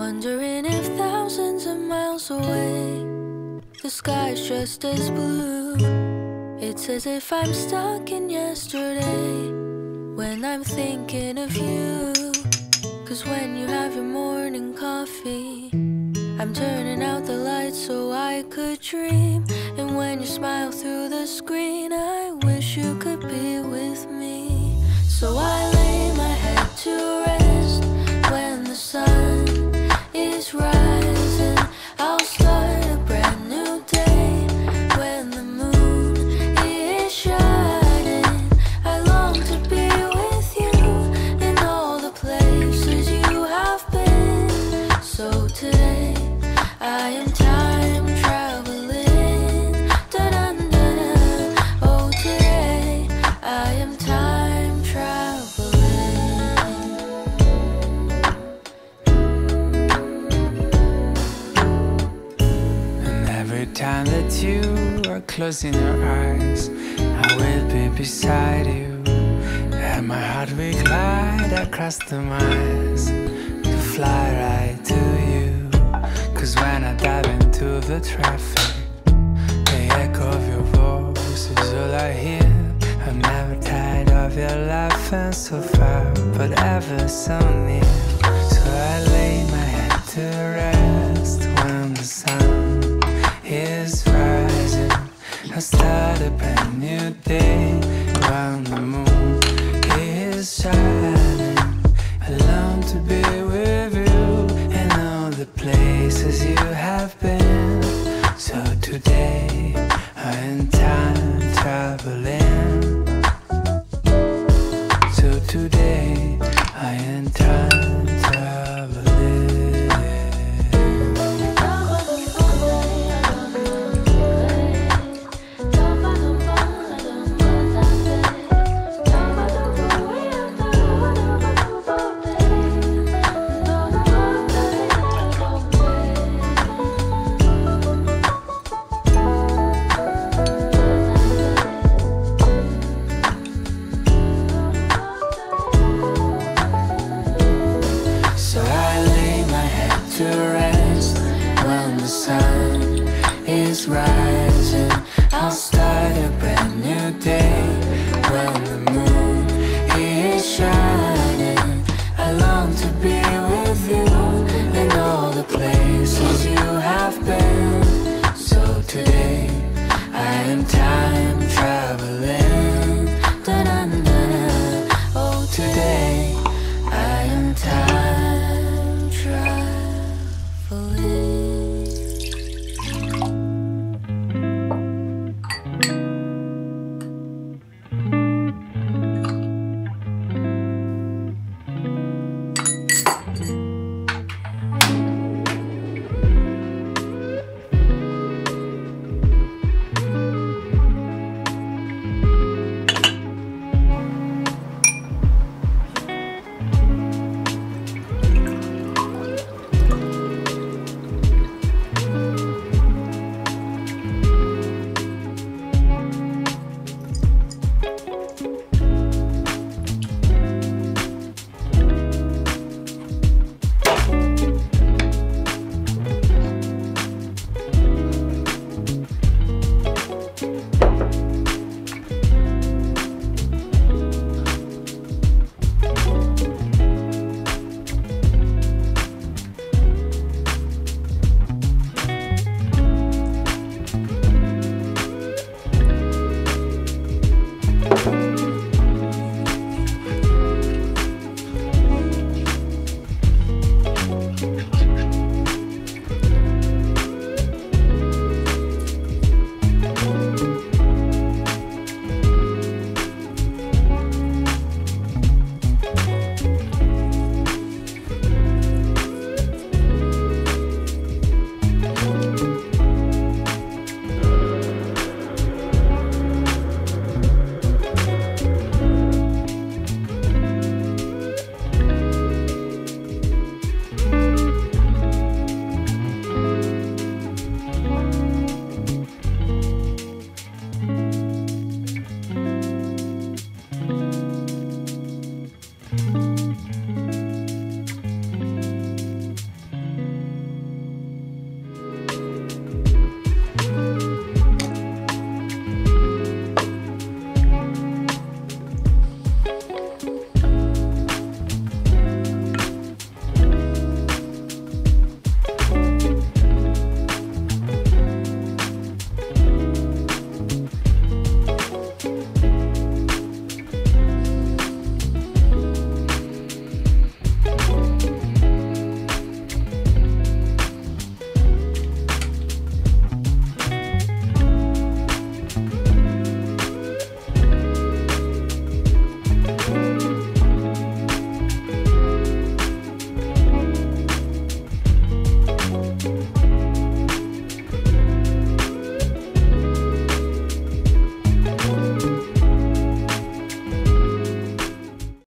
Wondering if thousands of miles away the sky's just as blue. It's as if I'm stuck in yesterday when I'm thinking of you. 'Cause when you have your morning coffee, I'm turning out the lights so I could dream. And when you smile through the screen, I wish you could be with me. So I lay my head to rest when the sun is rising. I'll start a brand new day when the moon is shining. I long to be with you in all the places you have been. So today I am time traveling. Da-dun-da-da. Oh, today I am time traveling. And every time that you are closing your eyes, I will be beside you, and my heart will glide across the miles to fly right to you. 'Cause when I dive into the traffic, the echo of your voice is all I hear. I'm never tired of your laughing so far, but ever so near. So I lay my head to rest when the sun is rising. I start a brand new day when the moon is shining. I long to be with you in all the places you have been. So today I am time traveling. So today I am time traveling. To